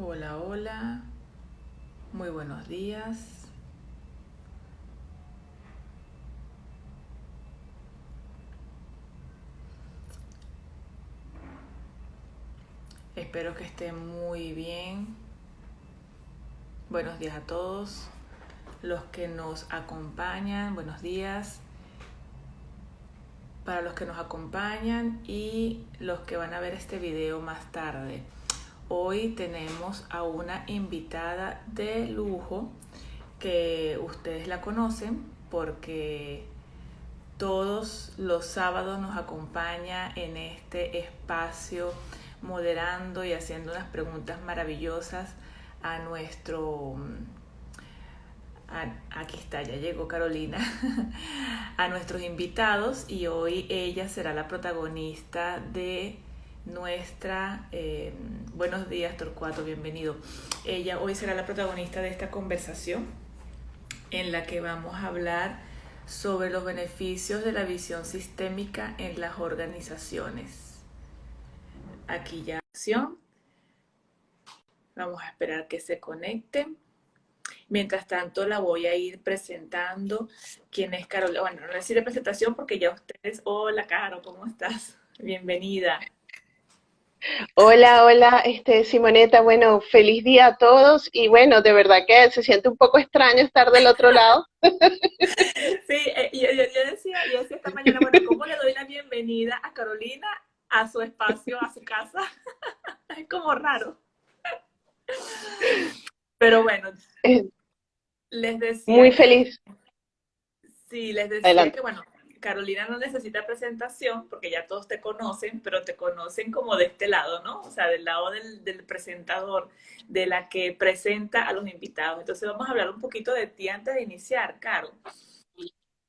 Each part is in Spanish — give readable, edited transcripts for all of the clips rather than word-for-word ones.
Hola, hola, muy buenos días. Espero que estén muy bien. Buenos días a todos los que nos acompañan. Buenos días para los que nos acompañan y los que van a ver este video más tarde. Hoy tenemos a una invitada de lujo que ustedes la conocen porque todos los sábados nos acompaña en este espacio moderando y haciendo unas preguntas maravillosas a nuestro... aquí está, ya llegó Carolina, a nuestros invitados y hoy ella será la protagonista de nuestra... buenos días Torcuato, bienvenido. Ella hoy será la protagonista de esta conversación en la que vamos a hablar sobre los beneficios de la visión sistémica en las organizaciones. Aquí ya acción. Vamos a esperar que se conecte. Mientras tanto, la voy a ir presentando. ¿Quién es Carol? Bueno, no necesito presentación porque ya ustedes... Hola, Caro, ¿cómo estás? Bienvenida. Hola, hola, Simoneta, bueno, feliz día a todos y bueno, de verdad que se siente un poco extraño estar del otro lado. Sí, yo decía esta mañana, bueno, ¿cómo le doy la bienvenida a Carolina a su espacio, a su casa? Es como raro. Pero bueno, Eh, les Muy decía que feliz. sí, les decía que, Adelante. bueno, Carolina no necesita presentación porque ya todos te conocen, pero te conocen como de este lado, ¿no? O sea, del lado del presentador, de la que presenta a los invitados. Entonces vamos a hablar un poquito de ti antes de iniciar, Caro.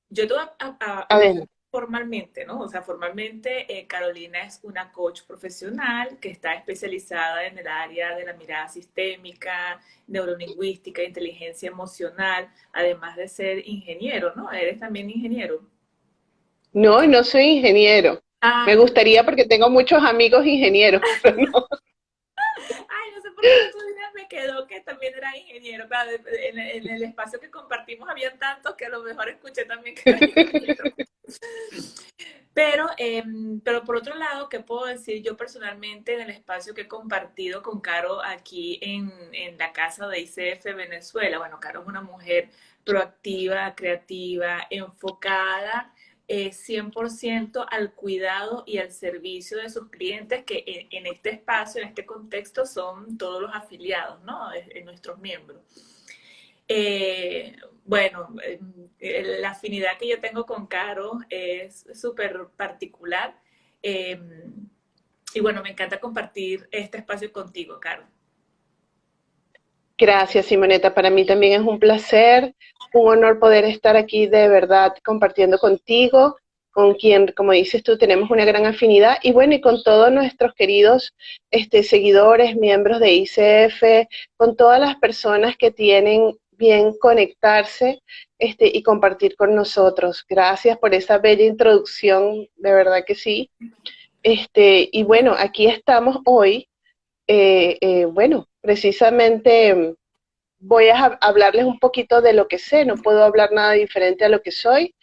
Yo te voy a ubicar Adelante. formalmente, ¿no? O sea, formalmente Carolina es una coach profesional que está especializada en el área de la mirada sistémica, neurolingüística, inteligencia emocional, además de ser ingeniero, ¿no? Eres también ingeniero. No, no soy ingeniero. Me Ah, no. gustaría porque tengo muchos amigos ingenieros, pero no. Ay, no sé por qué en estos días me quedó que también era ingeniero. Claro, en el espacio que compartimos habían tantos que a lo mejor escuché también que era ingeniero. Pero por otro lado, ¿qué puedo decir yo personalmente en el espacio que he compartido con Caro aquí en la casa de ICF Venezuela? Bueno, Caro es una mujer proactiva, creativa, enfocada 100% al cuidado y al servicio de sus clientes, que en este espacio, en este contexto, son todos los afiliados, ¿no? De nuestros miembros. Eh, bueno, la afinidad que yo tengo con Caro es súper particular. eh, y bueno, me encanta compartir este espacio contigo, Caro. Gracias, Simoneta. Para mí también es un placer, un honor poder estar aquí de verdad compartiendo contigo, con quien, como dices tú, tenemos una gran afinidad y bueno, y con todos nuestros queridos seguidores, miembros de ICF, con todas las personas que tienen bien conectarse y compartir con nosotros. Gracias por esa bella introducción, de verdad que sí. Y bueno, aquí estamos hoy, bueno, precisamente voy a hablarles un poquito de lo que sé, no puedo hablar nada diferente a lo que soy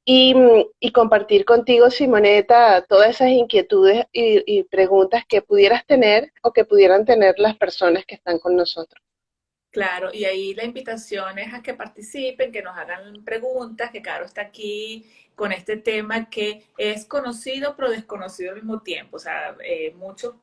y compartir contigo, Simoneta, todas esas inquietudes y preguntas que pudieras tener o que pudieran tener las personas que están con nosotros. Claro, y ahí la invitación es a que participen, que nos hagan preguntas, que Caro está aquí con este tema que es conocido pero desconocido al mismo tiempo. O sea, muchos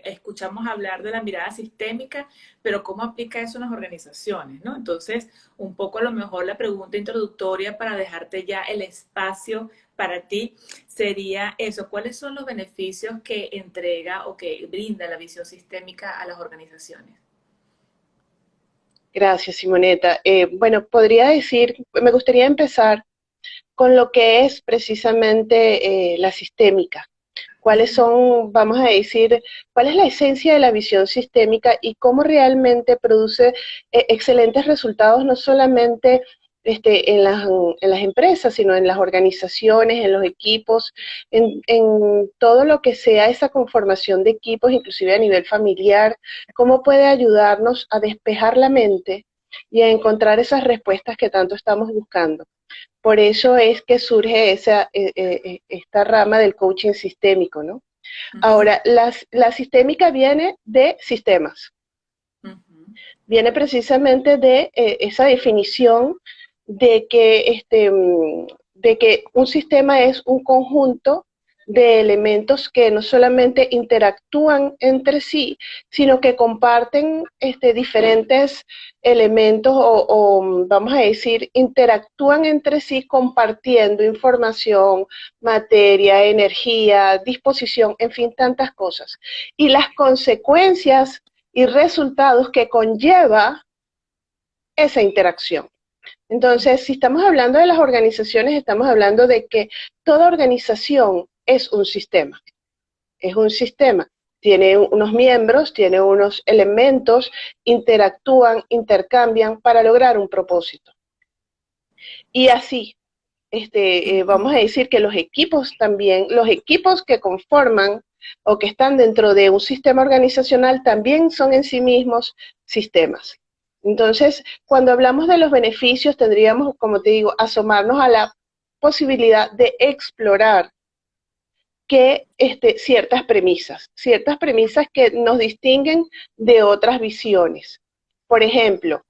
escuchamos hablar de la mirada sistémica, pero ¿cómo aplica eso en las organizaciones, no? Entonces, un poco a lo mejor la pregunta introductoria para dejarte ya el espacio para ti sería eso. ¿Cuáles son los beneficios que entrega o que brinda la visión sistémica a las organizaciones? Gracias, Simoneta. Bueno, podría decir, me gustaría empezar con lo que es precisamente la sistémica. ¿Cuáles son, vamos a decir, cuál es la esencia de la visión sistémica y cómo realmente produce excelentes resultados, no solamente en las empresas, sino en las organizaciones, en los equipos, en todo lo que sea esa conformación de equipos, inclusive a nivel familiar, cómo puede ayudarnos a despejar la mente y a encontrar esas respuestas que tanto estamos buscando. Por eso es que surge esta rama del coaching sistémico, ¿no? Ujú, Ahora, la sistémica viene de sistemas, ujú, viene precisamente de esa definición de que un sistema es un conjunto de elementos que no solamente interactúan entre sí, sino que comparten diferentes elementos o, vamos a decir, interactúan entre sí compartiendo información, materia, energía, disposición, en fin, tantas cosas. Y las consecuencias y resultados que conlleva esa interacción. Entonces, si estamos hablando de las organizaciones, estamos hablando de que toda organización es un sistema, tiene unos miembros, tiene unos elementos, interactúan, intercambian para lograr un propósito. Y así, vamos a decir que los equipos también, los equipos que conforman o que están dentro de un sistema organizacional también son en sí mismos sistemas. Entonces, cuando hablamos de los beneficios, tendríamos, como te digo, asomarnos a la posibilidad de explorar que ciertas premisas que nos distinguen de otras visiones. Por ejemplo,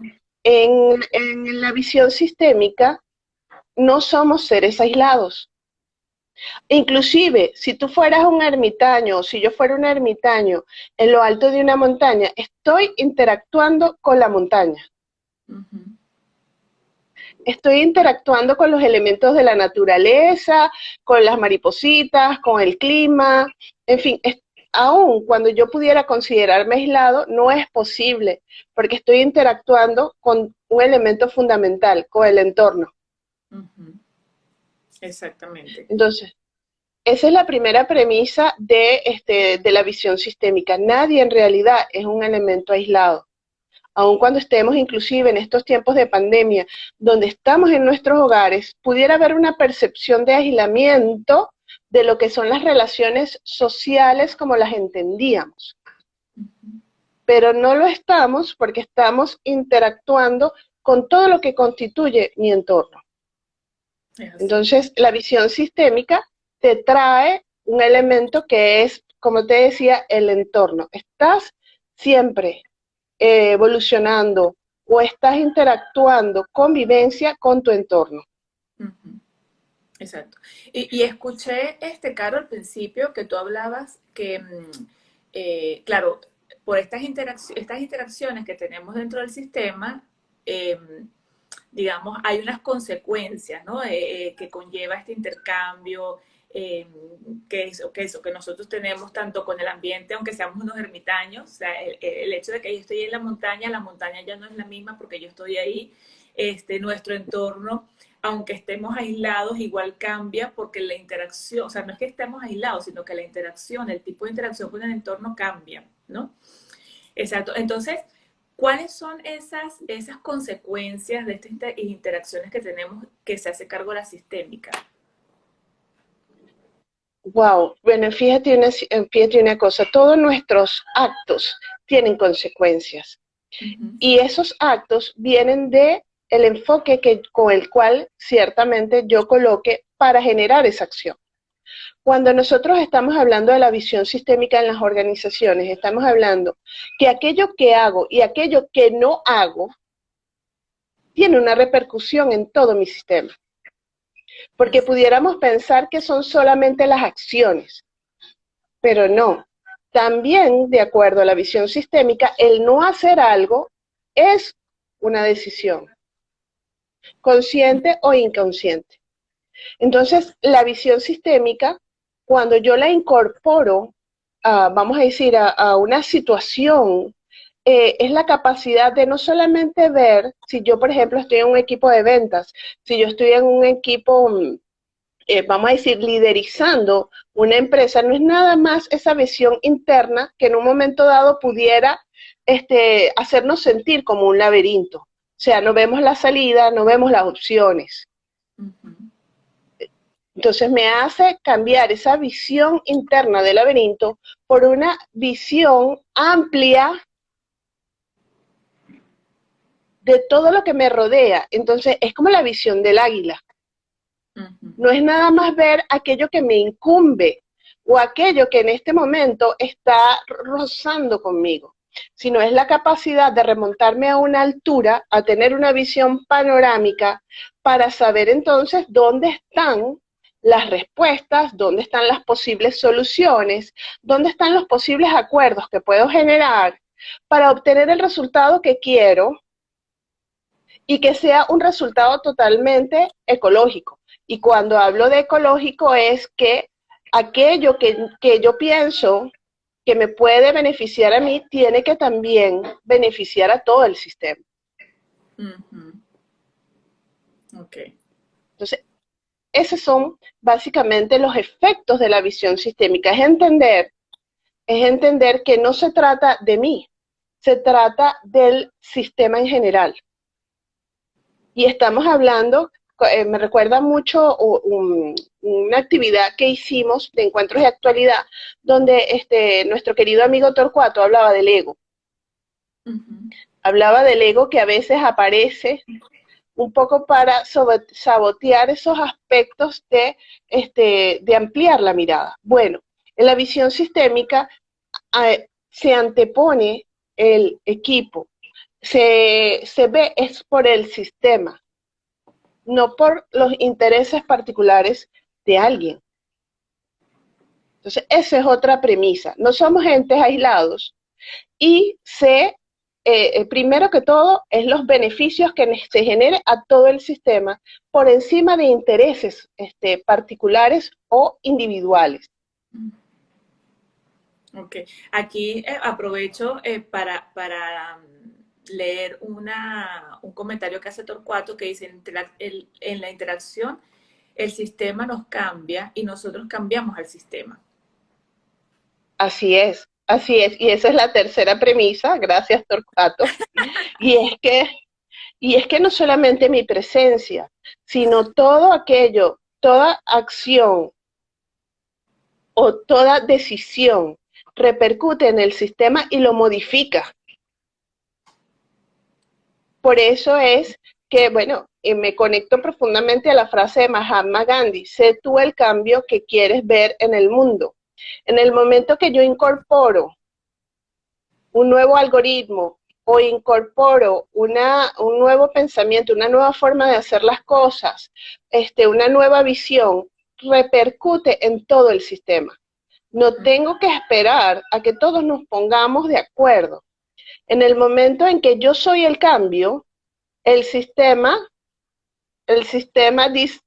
en la visión sistémica, no somos seres aislados. Inclusive, si tú fueras un ermitaño o si yo fuera un ermitaño en lo alto de una montaña, estoy interactuando con la montaña. ujú. Estoy interactuando con los elementos de la naturaleza, con las maripositas, con el clima, en fin, aún cuando yo pudiera considerarme aislado, no es posible, porque estoy interactuando con un elemento fundamental, con el entorno. Ujú, exactamente. Entonces, esa es la primera premisa de la visión sistémica. Nadie en realidad es un elemento aislado. Aun cuando estemos inclusive en estos tiempos de pandemia, donde estamos en nuestros hogares, pudiera haber una percepción de aislamiento de lo que son las relaciones sociales como las entendíamos. Ujú, Pero no lo estamos porque estamos interactuando con todo lo que constituye mi entorno. es así. Entonces, la visión sistémica te trae un elemento que es, como te decía, el entorno. Estás siempre evolucionando o estás interactuando con vivencia con tu entorno. Ujú, exacto. Y escuché, Caro, al principio que tú hablabas que, claro, por estas interacciones que tenemos dentro del sistema, eh, digamos, hay unas consecuencias, ¿no? Que conlleva este intercambio, eh, que nosotros tenemos tanto con el ambiente, aunque seamos unos ermitaños, o sea, el hecho de que yo estoy en la montaña ya no es la misma porque yo estoy ahí, nuestro entorno, aunque estemos aislados, igual cambia porque la interacción, o sea, no es que estemos aislados, sino que la interacción, el tipo de interacción con el entorno cambia, ¿no? Exacto. Entonces, ¿cuáles son esas consecuencias de estas interacciones que tenemos que se hace cargo la sistémica? Wow, bueno, fíjate una cosa, todos nuestros actos tienen consecuencias Ujú, y esos actos vienen de el enfoque con el cual ciertamente yo coloque para generar esa acción. Cuando nosotros estamos hablando de la visión sistémica en las organizaciones, estamos hablando que aquello que hago y aquello que no hago tiene una repercusión en todo mi sistema. Porque exacto. pudiéramos pensar que son solamente las acciones, pero no. También, de acuerdo a la visión sistémica, el no hacer algo es una decisión, consciente o inconsciente. Entonces, la visión sistémica, cuando yo la incorporo, vamos a decir, a una situación, es la capacidad de no solamente ver, si yo, por ejemplo, estoy en un equipo de ventas, si yo estoy en un equipo, vamos a decir, liderizando una empresa, no es nada más esa visión interna que en un momento dado pudiera hacernos sentir como un laberinto, sea, no vemos la salida, no vemos las opciones. Entonces me hace cambiar esa visión interna del laberinto por una visión amplia de todo lo que me rodea. Entonces es como la visión del águila. No es nada más ver aquello que me incumbe o aquello que en este momento está rozando conmigo, sino es la capacidad de remontarme a una altura, a tener una visión panorámica para saber entonces dónde están las respuestas, dónde están las posibles soluciones, dónde están los posibles acuerdos que puedo generar para obtener el resultado que quiero y que sea un resultado totalmente ecológico. Y cuando hablo de ecológico es que aquello que yo pienso que me puede beneficiar a mí, tiene que también beneficiar a todo el sistema. Okay. Entonces, esos son básicamente los efectos de la visión sistémica. Es entender que no se trata de mí, se trata del sistema en general. Y estamos hablando, me recuerda mucho una actividad que hicimos de encuentros de actualidad, donde nuestro querido amigo Torcuato hablaba del ego. Hablaba del ego que a veces aparece un poco para sabotear esos aspectos de ampliar la mirada. Bueno, en la visión sistémica se antepone el equipo, se ve es por el sistema, no por los intereses particulares de alguien. Entonces, esa es otra premisa. No somos entes aislados y primero que todo, es los beneficios que se genere a todo el sistema por encima de intereses particulares o individuales. Ok, aquí aprovecho para leer un comentario que hace Torcuato que dice, en la interacción el sistema nos cambia y nosotros cambiamos al sistema. Así es, y esa es la tercera premisa, gracias Torcuato, y es que no solamente mi presencia, sino todo aquello, toda acción o toda decisión repercute en el sistema y lo modifica. Por eso es que, bueno, me conecto profundamente a la frase de Mahatma Gandhi, sé tú el cambio que quieres ver en el mundo. En el momento que yo incorporo un nuevo algoritmo o incorporo un nuevo pensamiento, una nueva forma de hacer las cosas, una nueva visión, repercute en todo el sistema. No tengo que esperar a que todos nos pongamos de acuerdo. En el momento en que yo soy el cambio, el sistema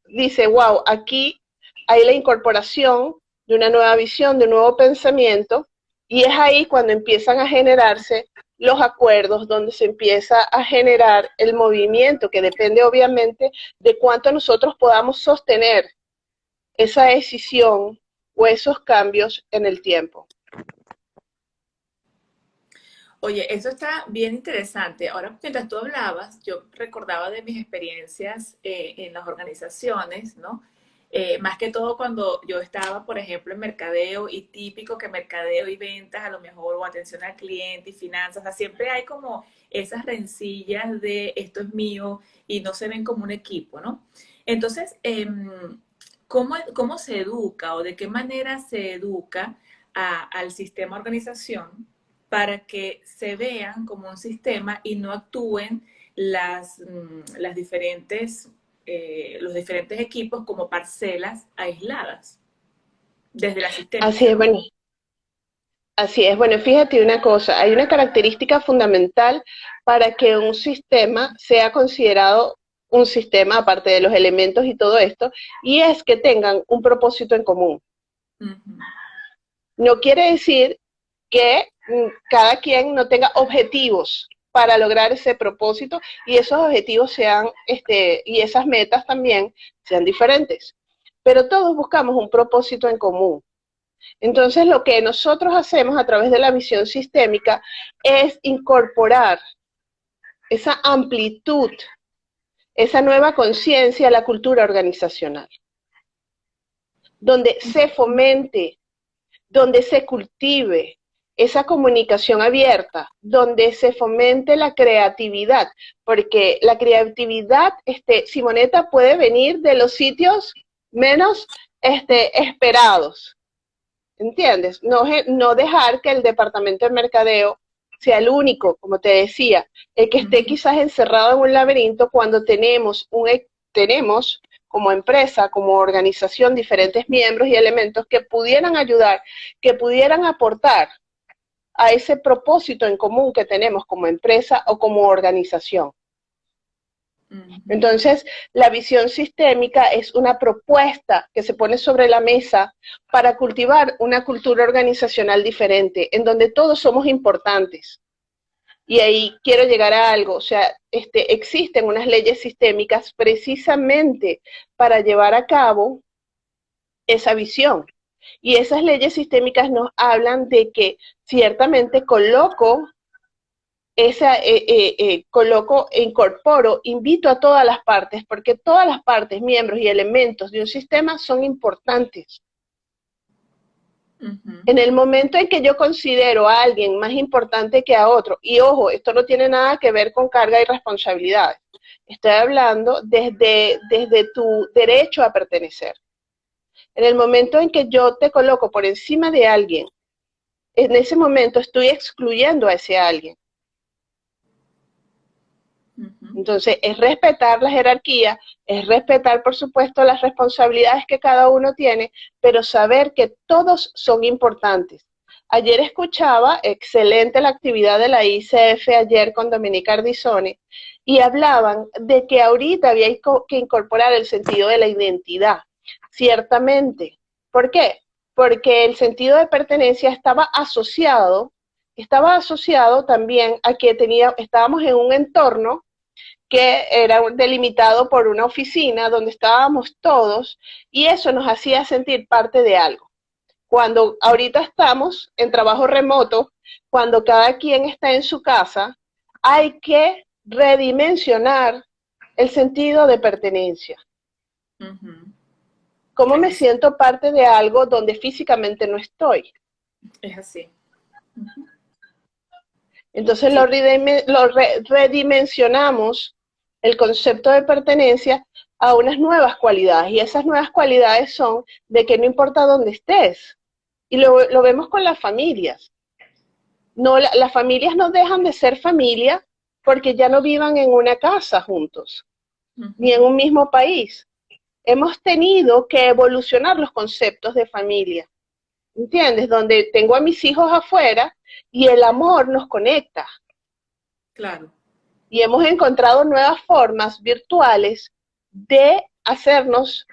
dice, wow, aquí hay la incorporación de una nueva visión, de un nuevo pensamiento, y es ahí cuando empiezan a generarse los acuerdos, donde se empieza a generar el movimiento, que depende obviamente de cuánto nosotros podamos sostener esa decisión o esos cambios en el tiempo. Oye, eso está bien interesante. Ahora, mientras tú hablabas, yo recordaba de mis experiencias en las organizaciones, ¿no? Más que todo cuando yo estaba, por ejemplo, en mercadeo y típico que mercadeo y ventas, a lo mejor, o atención al cliente y finanzas, o sea, siempre hay como esas rencillas de esto es mío y no se ven como un equipo, ¿no? Entonces, ¿cómo se educa o de qué manera se educa al sistema organización para que se vean como un sistema y no actúen las diferentes, los diferentes equipos como parcelas aisladas desde la sistémica? Así es, bueno. Así es, bueno, fíjate una cosa, hay una característica fundamental para que un sistema sea considerado un sistema, aparte de los elementos y todo esto, y es que tengan un propósito en común. No quiere decir que cada quien no tenga objetivos para lograr ese propósito y esos objetivos sean, y esas metas también sean diferentes. Pero todos buscamos un propósito en común. Entonces, lo que nosotros hacemos a través de la visión sistémica es incorporar esa amplitud, esa nueva conciencia a la cultura organizacional, donde se fomente, donde se cultive esa comunicación abierta, donde se fomente la creatividad, porque la creatividad, Simonetta, puede venir de los sitios menos esperados, ¿entiendes? No dejar que el departamento de mercadeo sea el único, como te decía, el que esté quizás encerrado en un laberinto cuando tenemos como empresa, como organización, diferentes miembros y elementos que pudieran ayudar, que pudieran aportar a ese propósito en común que tenemos como empresa o como organización. Entonces, la visión sistémica es una propuesta que se pone sobre la mesa para cultivar una cultura organizacional diferente, en donde todos somos importantes. Y ahí quiero llegar a algo, o sea, existen unas leyes sistémicas precisamente para llevar a cabo esa visión. Y esas leyes sistémicas nos hablan de que ciertamente incorporo, invito a todas las partes, porque todas las partes, miembros y elementos de un sistema son importantes. En el momento en que yo considero a alguien más importante que a otro, y ojo, esto no tiene nada que ver con carga y responsabilidades, estoy hablando desde tu derecho a pertenecer. En el momento en que yo te coloco por encima de alguien, en ese momento estoy excluyendo a ese alguien. Entonces, es respetar la jerarquía, es respetar, por supuesto, las responsabilidades que cada uno tiene, pero saber que todos son importantes. Ayer escuchaba, excelente la actividad de la ICF ayer con Dominica Ardizone, y hablaban de que ahorita había que incorporar el sentido de la identidad. Ciertamente. ¿Por qué? Porque el sentido de pertenencia estaba asociado también a que estábamos en un entorno que era delimitado por una oficina donde estábamos todos y eso nos hacía sentir parte de algo. Cuando ahorita estamos en trabajo remoto, cuando cada quien está en su casa, hay que redimensionar el sentido de pertenencia. ¿Cómo me siento parte de algo donde físicamente no estoy? Es así. Entonces sí. lo redimensionamos el concepto de pertenencia a unas nuevas cualidades, y esas nuevas cualidades son de que no importa dónde estés, y lo vemos con las familias. No, las familias no dejan de ser familia porque ya no vivan en una casa juntos, ni en un mismo país. Hemos tenido que evolucionar los conceptos de familia, ¿entiendes? Donde tengo a mis hijos afuera y el amor nos conecta. Claro. Y hemos encontrado nuevas formas virtuales de hacernos,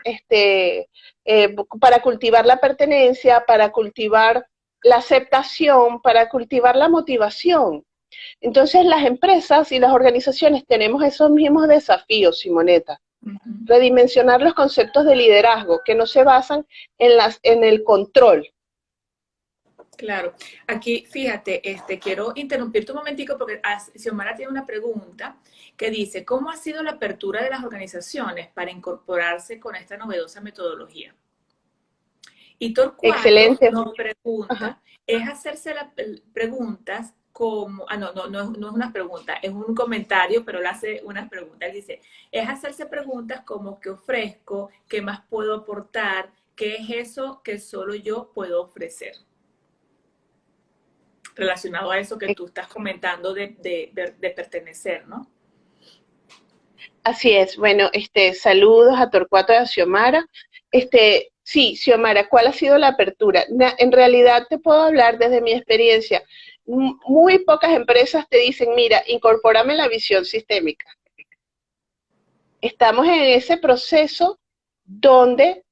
para cultivar la pertenencia, para cultivar la aceptación, para cultivar la motivación. Entonces las empresas y las organizaciones tenemos esos mismos desafíos, Simonetta. Redimensionar los conceptos de liderazgo que no se basan en el control. Claro. Aquí, fíjate, quiero interrumpirte un momentico porque Xiomara tiene una pregunta que dice, ¿cómo ha sido la apertura de las organizaciones para incorporarse con esta novedosa metodología? Y Torcuato nos pregunta, es hacerse las preguntas como, no es una pregunta, es un comentario, pero él hace unas preguntas. Él dice, es hacerse preguntas como ¿qué ofrezco? ¿Qué más puedo aportar? ¿Qué es eso que solo yo puedo ofrecer? Relacionado a eso que tú estás comentando de pertenecer, ¿no? Así es. Bueno, saludos a Torcuato y a Xiomara. Sí, Xiomara, ¿cuál ha sido la apertura? En realidad te puedo hablar desde mi experiencia. Muy pocas empresas te dicen, mira, incorpórame la visión sistémica. Estamos en ese proceso donde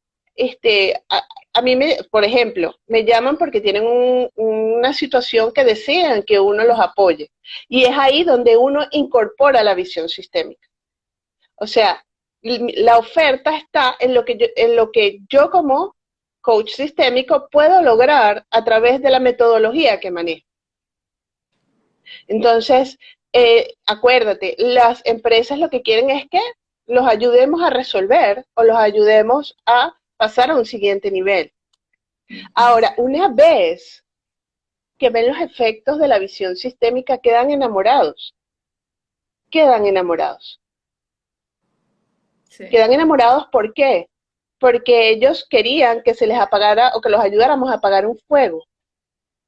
a mí, por ejemplo, me llaman porque tienen una situación que desean que uno los apoye. Y es ahí donde uno incorpora la visión sistémica. O sea, la oferta está en lo que yo como coach sistémico puedo lograr a través de la metodología que manejo. Entonces, Acuérdate, las empresas lo que quieren es que los ayudemos a resolver o los ayudemos a pasar a un siguiente nivel. Ahora, una vez que ven los efectos de la visión sistémica, quedan enamorados. Quedan enamorados. Sí. Quedan enamorados, ¿por qué? Porque ellos querían que se les apagara o que los ayudáramos a apagar un fuego.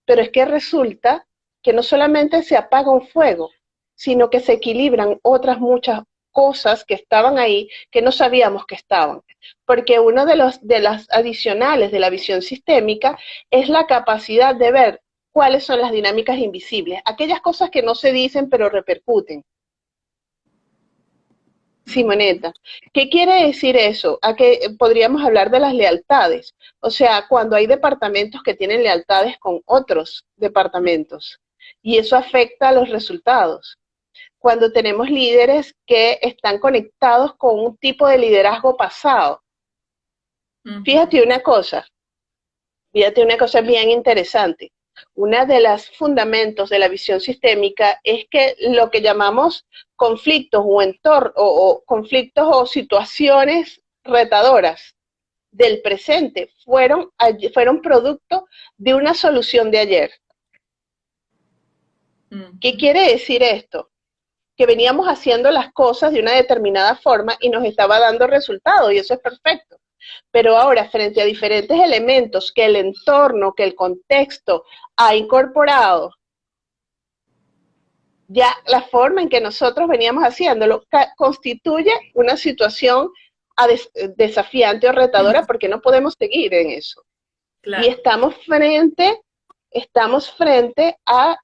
Pero es que resulta que no solamente se apaga un fuego, sino que se equilibran otras muchas cosas que estaban ahí que no sabíamos que estaban. Porque uno de las adicionales de la visión sistémica es la capacidad de ver cuáles son las dinámicas invisibles, aquellas cosas que no se dicen pero repercuten. Simoneta, ¿qué quiere decir eso? ¿A qué podríamos hablar de las lealtades? O sea, cuando hay departamentos que tienen lealtades con otros departamentos y eso afecta a los resultados. Cuando tenemos líderes que están conectados con un tipo de liderazgo pasado. Fíjate una cosa bien interesante. Una de los fundamentos de la visión sistémica es que lo que llamamos conflictos o entornos o conflictos o situaciones retadoras del presente fueron producto de una solución de ayer. ¿Qué quiere decir esto? Que veníamos haciendo las cosas de una determinada forma y nos estaba dando resultados y eso es perfecto. Pero ahora, frente a diferentes elementos que el entorno, que el contexto ha incorporado, ya la forma en que nosotros veníamos haciéndolo constituye una situación desafiante o retadora porque no podemos seguir en eso. Claro. Y estamos frente a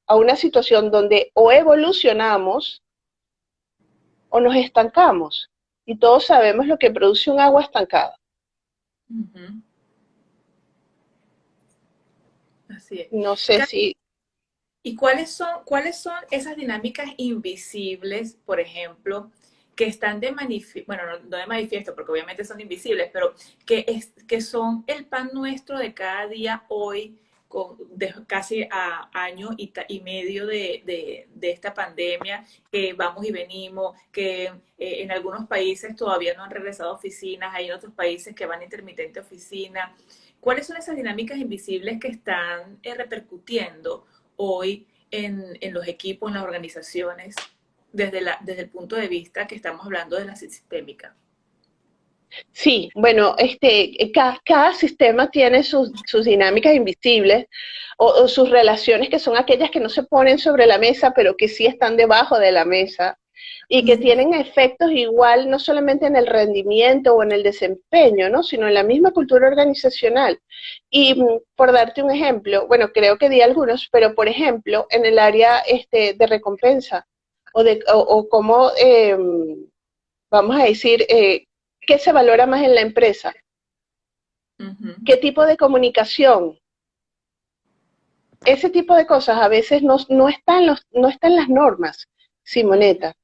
una situación donde o evolucionamos o nos estancamos. Y todos sabemos lo que produce un agua estancada. Así es. No sé si... ¿Y cuáles son esas dinámicas invisibles, por ejemplo, que están de manifiesto, bueno, no de manifiesto, porque obviamente son invisibles, pero que son el pan nuestro de cada día hoy, de casi a año y medio de esta pandemia, que vamos y venimos, que en algunos países todavía no han regresado a oficinas, hay en otros países que van intermitente a oficina? ¿Cuáles son esas dinámicas invisibles que están repercutiendo hoy en los equipos, en las organizaciones, desde el punto de vista que estamos hablando de la sistémica? Sí, bueno, cada sistema tiene sus dinámicas invisibles o sus relaciones que son aquellas que no se ponen sobre la mesa, pero que sí están debajo de la mesa y que tienen efectos igual no solamente en el rendimiento o en el desempeño, ¿no? Sino en la misma cultura organizacional. Y por darte un ejemplo, bueno, creo que di algunos, pero por ejemplo, en el área de recompensa o cómo, vamos a decir, ¿qué se valora más en la empresa? ¿Qué tipo de comunicación? Ese tipo de cosas a veces no están en las normas, Simoneta.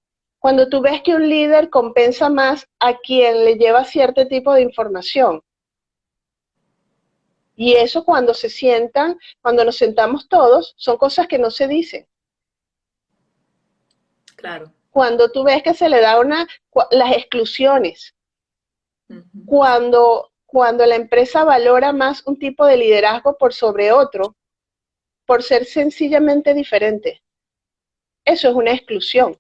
Cuando tú ves que un líder compensa más a quien le lleva cierto tipo de información. Y eso cuando cuando nos sentamos todos, son cosas que no se dicen. Claro. Cuando tú ves que se le da las exclusiones. Cuando la empresa valora más un tipo de liderazgo por sobre otro, por ser sencillamente diferente. Eso es una exclusión.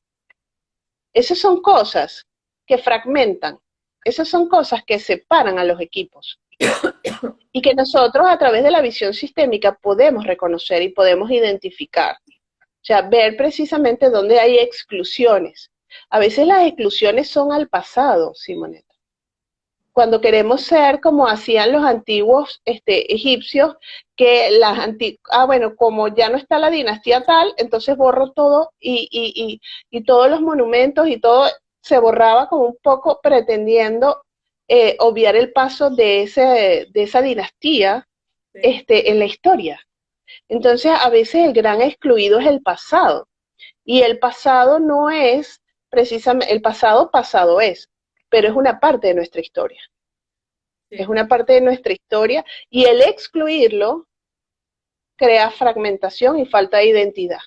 Esas son cosas que fragmentan, esas son cosas que separan a los equipos y que nosotros a través de la visión sistémica podemos reconocer y podemos identificar. O sea, ver precisamente dónde hay exclusiones. A veces las exclusiones son al pasado, Simoneta. Cuando queremos ser como hacían los antiguos egipcios, que bueno, como ya no está la dinastía tal, entonces borro todo y todos los monumentos y todo se borraba como un poco pretendiendo obviar el paso de esa dinastía en la historia. Entonces, a veces el gran excluido es el pasado. Y el pasado no es precisamente, el pasado es, pero es una parte de nuestra historia. Sí. Es una parte de nuestra historia y el excluirlo crea fragmentación y falta de identidad.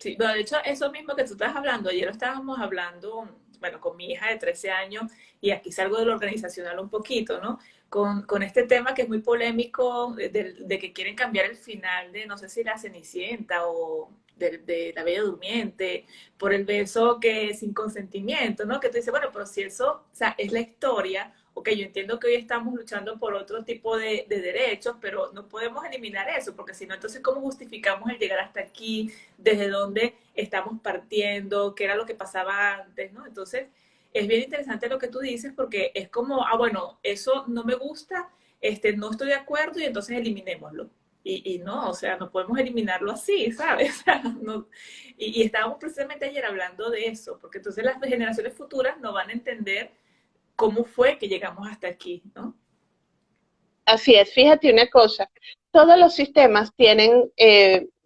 Sí, bueno, de hecho, eso mismo que tú estás hablando, ayer lo estábamos hablando, bueno, con mi hija de 13 años, y aquí salgo de lo organizacional un poquito, ¿no? Con este tema que es muy polémico, de que quieren cambiar el final de, no sé si la Cenicienta o de la Bella Durmiente, por el beso que sin consentimiento, ¿no? Que tú dices, bueno, pero si eso, o sea, es la historia, ok, yo entiendo que hoy estamos luchando por otro tipo de derechos, pero no podemos eliminar eso, porque si no, entonces, ¿cómo justificamos el llegar hasta aquí? Desde dónde estamos partiendo, qué era lo que pasaba antes, ¿no? Entonces, es bien interesante lo que tú dices porque es como, ah, bueno, eso no me gusta, no estoy de acuerdo y entonces eliminémoslo. Y no, o sea, no podemos eliminarlo así, ¿sabes? O sea, no, y estábamos precisamente ayer hablando de eso, porque entonces las generaciones futuras no van a entender cómo fue que llegamos hasta aquí, ¿no? Así es, fíjate una cosa, todos los sistemas tienen,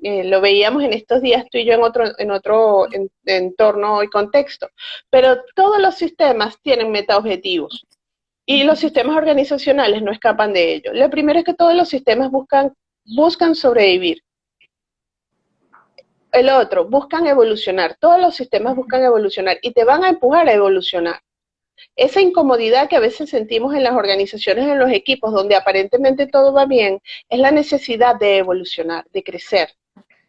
lo veíamos en estos días tú y yo en otro entorno y contexto, pero todos los sistemas tienen metaobjetivos y los sistemas organizacionales no escapan de ello. Lo primero es que todos los sistemas buscan sobrevivir. El otro, buscan evolucionar. Todos los sistemas buscan evolucionar y te van a empujar a evolucionar. Esa incomodidad que a veces sentimos en las organizaciones, en los equipos, donde aparentemente todo va bien, es la necesidad de evolucionar, de crecer,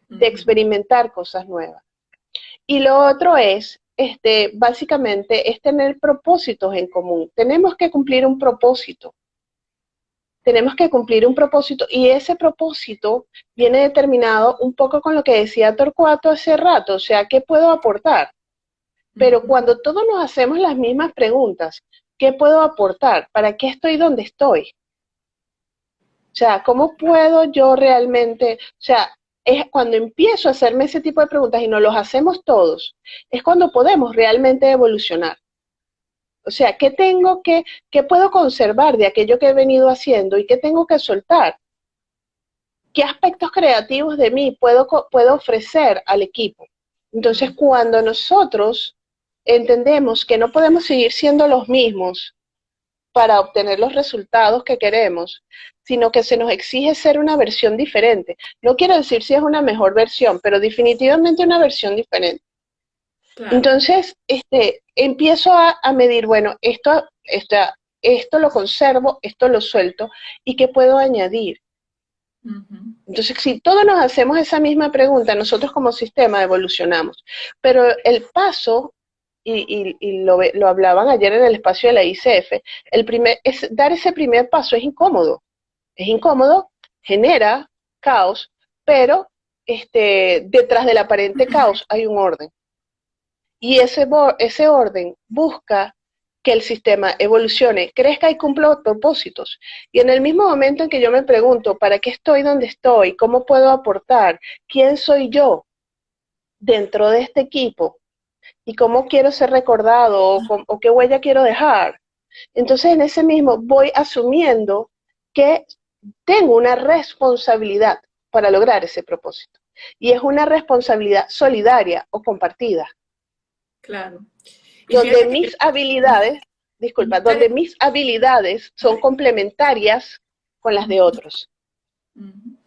de experimentar cosas nuevas. Y lo otro es, básicamente, es tener propósitos en común. Tenemos que cumplir un propósito. Tenemos que cumplir un propósito y ese propósito viene determinado un poco con lo que decía Torcuato hace rato, o sea, ¿qué puedo aportar? Pero cuando todos nos hacemos las mismas preguntas, ¿qué puedo aportar? ¿Para qué estoy donde estoy? O sea, ¿cómo puedo yo realmente, o sea, es cuando empiezo a hacerme ese tipo de preguntas y nos los hacemos todos, es cuando podemos realmente evolucionar. O sea, qué puedo conservar de aquello que he venido haciendo y qué tengo que soltar? ¿Qué aspectos creativos de mí puedo ofrecer al equipo? Entonces, cuando nosotros entendemos que no podemos seguir siendo los mismos para obtener los resultados que queremos, sino que se nos exige ser una versión diferente. No quiero decir si es una mejor versión, pero definitivamente una versión diferente. Claro. Entonces, empiezo a medir, bueno, esto lo conservo, esto lo suelto, ¿y qué puedo añadir? Uh-huh. Entonces, si todos nos hacemos esa misma pregunta, nosotros como sistema evolucionamos. Pero el paso, y lo hablaban ayer en el espacio de la ICF, dar ese primer paso es incómodo, genera caos, pero detrás del aparente caos hay un orden. Y ese orden busca que el sistema evolucione, crezca y cumpla propósitos. Y en el mismo momento en que yo me pregunto, ¿para qué estoy donde estoy? ¿Cómo puedo aportar? ¿Quién soy yo dentro de este equipo? ¿Y cómo quiero ser recordado? ¿O qué huella quiero dejar? Entonces en ese mismo voy asumiendo que tengo una responsabilidad para lograr ese propósito. Y es una responsabilidad solidaria o compartida Claro. Y donde fíjate que mis habilidades, disculpa, está donde bien. mis habilidades son complementarias con las de otros. Ujú.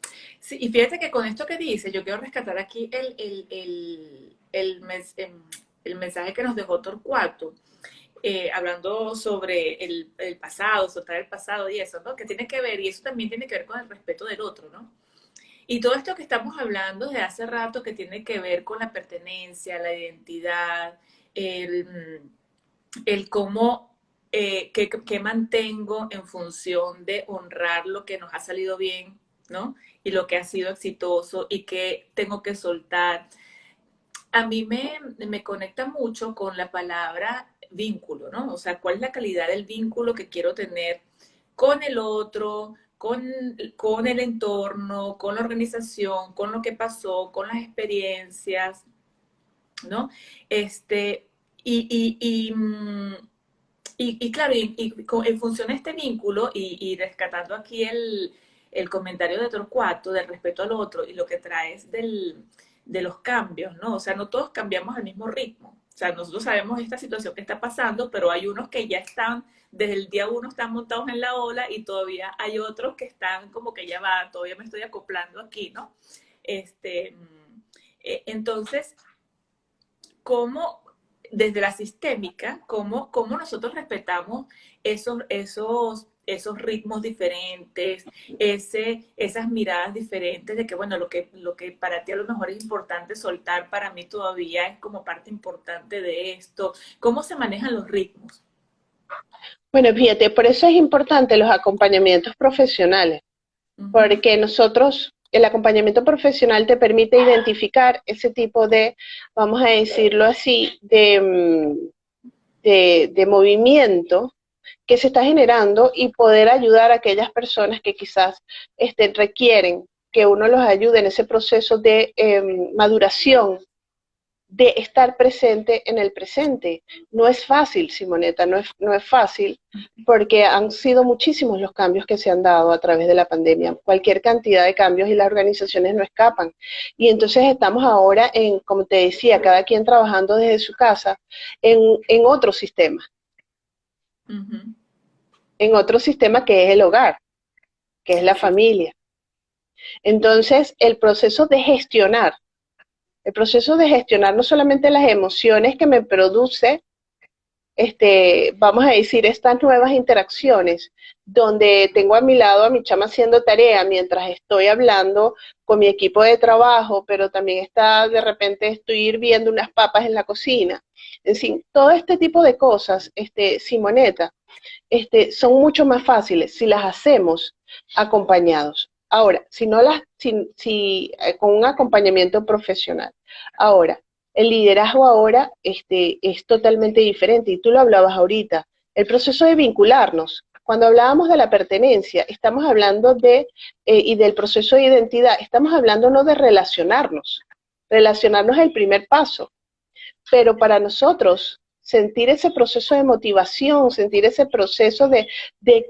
Sí, y fíjate que con esto que dice, yo quiero rescatar aquí el mensaje que nos dejó Torcuato, hablando sobre el pasado, soltar el pasado y eso, ¿no? Que tiene que ver, y eso también tiene que ver con el respeto del otro, ¿no? Y todo esto que estamos hablando desde hace rato que tiene que ver con la pertenencia, la identidad, el, el cómo, que mantengo en función de honrar lo que nos ha salido bien, ¿no? Y lo que ha sido exitoso y que tengo que soltar. A mí me conecta mucho con la palabra vínculo, ¿no? O sea, ¿cuál es la calidad del vínculo que quiero tener con el otro, con el entorno, con la organización, con lo que pasó, con las experiencias, ¿no? Este, y, y, y, mm, y claro, en función de este vínculo y rescatando aquí el comentario de Torcuato del respeto al otro y lo que traes de los cambios, ¿no? O sea, no todos cambiamos al mismo ritmo. O sea, nosotros sabemos esta situación que está pasando, pero hay unos que ya están, desde el día uno están montados en la ola y todavía hay otros que están como que ya va, todavía me estoy acoplando aquí, ¿no? Este, Entonces, ¿cómo, desde la sistémica, cómo nosotros respetamos esos ritmos diferentes, esas miradas diferentes de que, bueno, lo que para ti a lo mejor es importante soltar, para mí todavía es como parte importante de esto? ¿Cómo se manejan los ritmos? Bueno, fíjate, por eso es importante los acompañamientos profesionales, Ujú, porque nosotros, el acompañamiento profesional te permite identificar ese tipo de, vamos a decirlo así, de movimiento que se está generando y poder ayudar a aquellas personas que quizás requieren que uno los ayude en ese proceso de maduración, de estar presente en el presente. No es fácil, Simoneta, no es fácil, porque han sido muchísimos los cambios que se han dado a través de la pandemia, cualquier cantidad de cambios y las organizaciones no escapan. Y entonces estamos ahora en, como te decía, cada quien trabajando desde su casa en otro sistema, ujú. en otro sistema que es el hogar, que es la Así es. familia. Entonces, el proceso de gestionar no solamente las emociones que me produce, vamos a decir, estas nuevas interacciones, donde tengo a mi lado a mi chama haciendo tarea mientras estoy hablando con mi equipo de trabajo, pero también está, de repente estoy hirviendo unas papas en la cocina. En fin, todo este tipo de cosas, Simoneta, son mucho más fáciles si las hacemos acompañados. Ahora, si no las, con un acompañamiento profesional. Ahora, el liderazgo ahora es totalmente diferente y tú lo hablabas ahorita. El proceso de vincularnos. Cuando hablábamos de la pertenencia, estamos hablando y del proceso de identidad, estamos hablando no de relacionarnos. Relacionarnos es el primer paso, pero para nosotros sentir ese proceso de motivación, sentir ese proceso de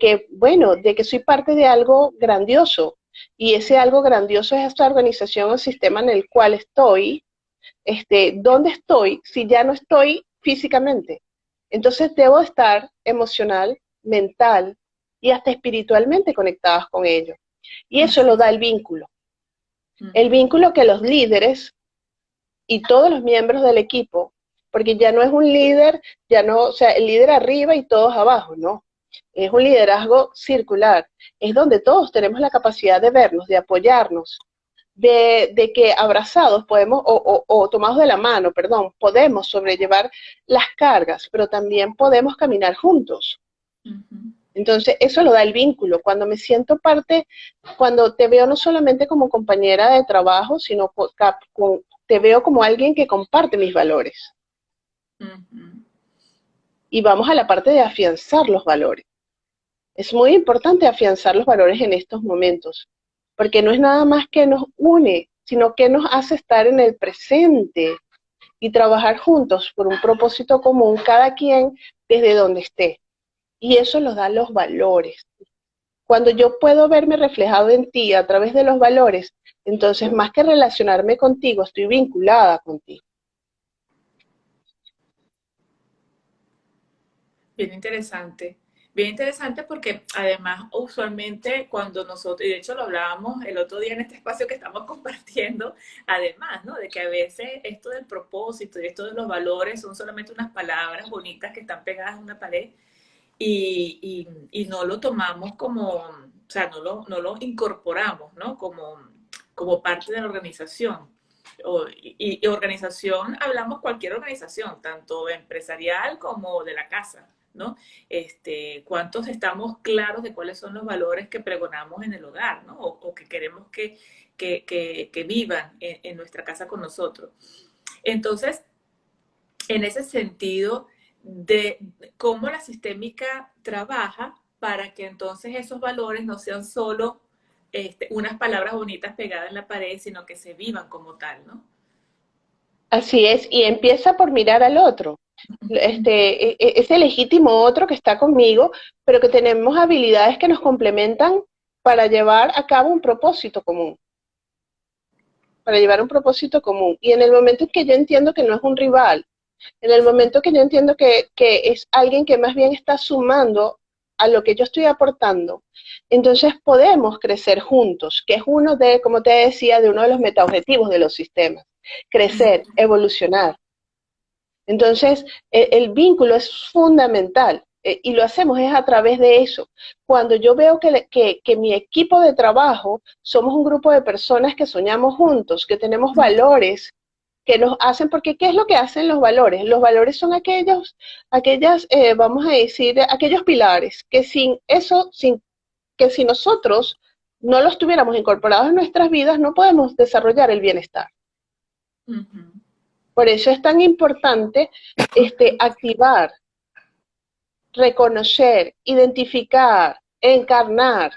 que, bueno, de que soy parte de algo grandioso, y ese algo grandioso es esta organización o sistema en el cual estoy, ¿dónde estoy si ya no estoy físicamente? Entonces debo estar emocional, mental y hasta espiritualmente conectadas con ellos. Y eso Así lo da es. el vínculo. El Ujú, vínculo que los líderes y todos los miembros del equipo, porque ya no es un líder, ya no, o sea, el líder arriba y todos abajo, no. Es un liderazgo circular, es donde todos tenemos la capacidad de vernos, de apoyarnos, de que abrazados podemos, o tomados de la mano, perdón, podemos sobrellevar las cargas, pero también podemos caminar juntos. ujú. Entonces, eso lo da el vínculo. Cuando me siento parte, cuando te veo no solamente como compañera de trabajo, sino te veo como alguien que comparte mis valores. Ujú. Y vamos a la parte de afianzar los valores. Es muy importante afianzar los valores en estos momentos, porque no es nada más que nos une, sino que nos hace estar en el presente y trabajar juntos por un propósito común, cada quien desde donde esté. Y eso nos da los valores. Cuando yo puedo verme reflejado en ti a través de los valores, entonces más que relacionarme contigo, estoy vinculada contigo. Bien interesante. Bien interesante porque además usualmente cuando nosotros, y de hecho lo hablábamos el otro día en este espacio que estamos compartiendo, además, ¿no? De que a veces esto del propósito y esto de los valores son solamente unas palabras bonitas que están pegadas en una pared y no lo tomamos como, o sea, no lo incorporamos, ¿no? Como parte de la organización. Y organización, hablamos cualquier organización, tanto empresarial como de la casa, ¿no? ¿Cuántos estamos claros de cuáles son los valores que pregonamos en el hogar, ¿no? O que queremos que vivan en nuestra casa con nosotros. Entonces, en ese sentido de cómo la sistémica trabaja para que entonces esos valores no sean solo unas palabras bonitas pegadas en la pared, sino que se vivan como tal, ¿no? Así es, y empieza por mirar al otro. Ese legítimo otro que está conmigo, pero que tenemos habilidades que nos complementan para llevar a cabo un propósito común, para llevar un propósito común. Y en el momento en que yo entiendo que no es un rival, en el momento que yo entiendo que es alguien que más bien está sumando a lo que yo estoy aportando, entonces podemos crecer juntos, que es uno de, como te decía, de uno de los metaobjetivos de los sistemas. crecer, evolucionar. Entonces, el vínculo es fundamental y lo hacemos es a través de eso. Cuando yo veo que mi equipo de trabajo somos un grupo de personas que soñamos juntos, que tenemos valores, que nos hacen, porque ¿qué es lo que hacen los valores? Los valores son vamos a decir, aquellos pilares que sin eso, que si nosotros no los tuviéramos incorporados en nuestras vidas, no podemos desarrollar el bienestar. Por eso es tan importante activar, reconocer, identificar, encarnar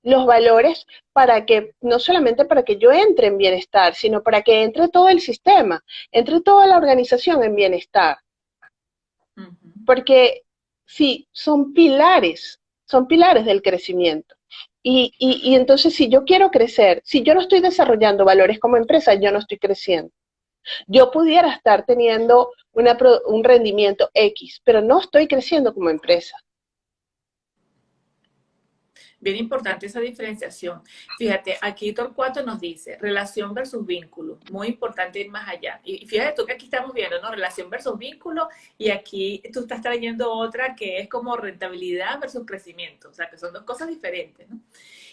los valores para que, no solamente para que yo entre en bienestar, sino para que entre todo el sistema, entre toda la organización en bienestar. Porque sí, son pilares del crecimiento. Y entonces si yo quiero crecer, si yo no estoy desarrollando valores como empresa, yo no estoy creciendo. Yo pudiera estar teniendo un rendimiento X, pero no estoy creciendo como empresa. Bien importante esa diferenciación. Fíjate, aquí Torcuato nos dice relación versus vínculo. Muy importante ir más allá. Y fíjate tú que aquí estamos viendo, ¿no? Relación versus vínculo, y aquí tú estás trayendo otra que es como rentabilidad versus crecimiento. O sea, que son dos cosas diferentes, ¿no?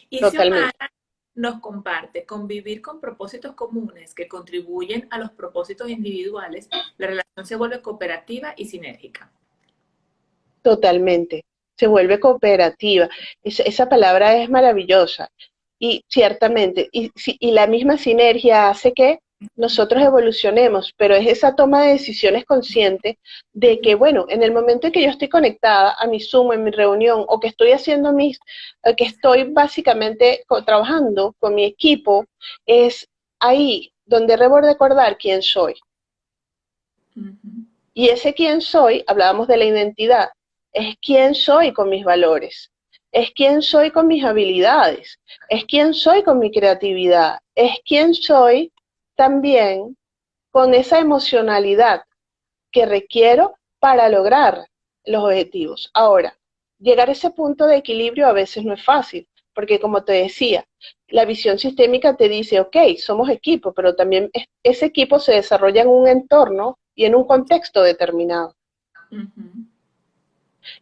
Y Totalmente. Xiomara nos comparte, convivir con propósitos comunes que contribuyen a los propósitos individuales, la relación se vuelve cooperativa y sinérgica. Totalmente. Se vuelve cooperativa. Esa palabra es maravillosa. Y ciertamente, y la misma sinergia hace que nosotros evolucionemos, pero es esa toma de decisiones consciente de que, bueno, en el momento en que yo estoy conectada a mi Zoom, en mi reunión, o que estoy haciendo que estoy básicamente trabajando con mi equipo, es ahí donde debo recordar quién soy. Y ese quién soy, hablábamos de la identidad, es quién soy con mis valores, es quién soy con mis habilidades, es quién soy con mi creatividad, es quién soy también con esa emocionalidad que requiero para lograr los objetivos. Ahora, llegar a ese punto de equilibrio a veces no es fácil, porque como te decía, la visión sistémica te dice, ok, somos equipo, pero también ese equipo se desarrolla en un entorno y en un contexto determinado.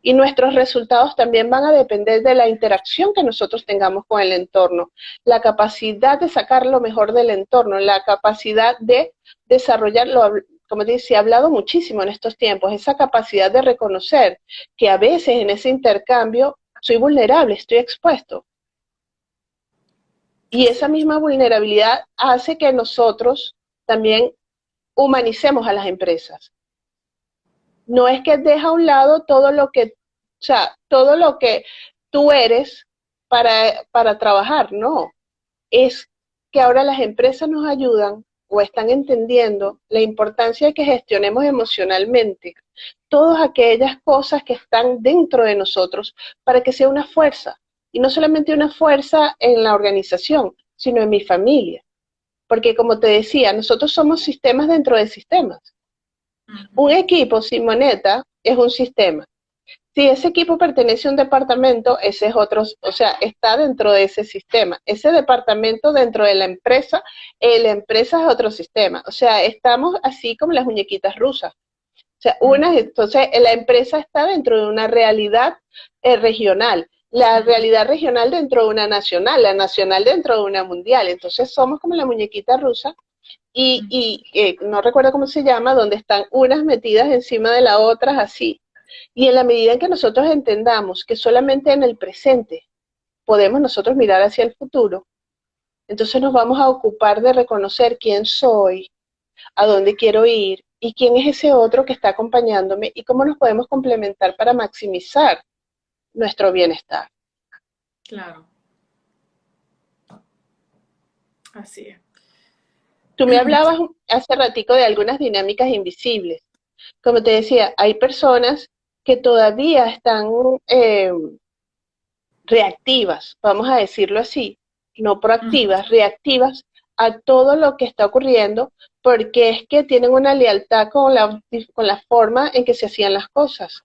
Y nuestros resultados también van a depender de la interacción que nosotros tengamos con el entorno, la capacidad de sacar lo mejor del entorno, la capacidad de desarrollarlo, como te decía, he hablado muchísimo en estos tiempos, esa capacidad de reconocer que a veces en ese intercambio soy vulnerable, estoy expuesto. Y esa misma vulnerabilidad hace que nosotros también humanicemos a las empresas. No es que deja a un lado todo lo que, o sea, todo lo que tú eres para trabajar, no. Es que ahora las empresas nos ayudan o están entendiendo la importancia de que gestionemos emocionalmente todas aquellas cosas que están dentro de nosotros para que sea una fuerza. Y no solamente una fuerza en la organización, sino en mi familia. Porque como te decía, nosotros somos sistemas dentro de sistemas. Un equipo, Simoneta, es un sistema. Si ese equipo pertenece a un departamento, ese es otro, o sea, está dentro de ese sistema. Ese departamento dentro de la empresa es otro sistema. O sea, estamos así como las muñequitas rusas. O sea, entonces la empresa está dentro de una realidad regional, la realidad regional dentro de una nacional, la nacional dentro de una mundial. Entonces somos como la muñequita rusa y no recuerdo cómo se llama, donde están unas metidas encima de las otras así. Y en la medida en que nosotros entendamos que solamente en el presente podemos nosotros mirar hacia el futuro, entonces nos vamos a ocupar de reconocer quién soy, a dónde quiero ir y quién es ese otro que está acompañándome y cómo nos podemos complementar para maximizar nuestro bienestar. Claro. Así es. Tú me hablabas hace ratico de algunas dinámicas invisibles. Como te decía, hay personas que todavía están reactivas, vamos a decirlo así, no proactivas, reactivas a todo lo que está ocurriendo, porque es que tienen una lealtad con la forma en que se hacían las cosas.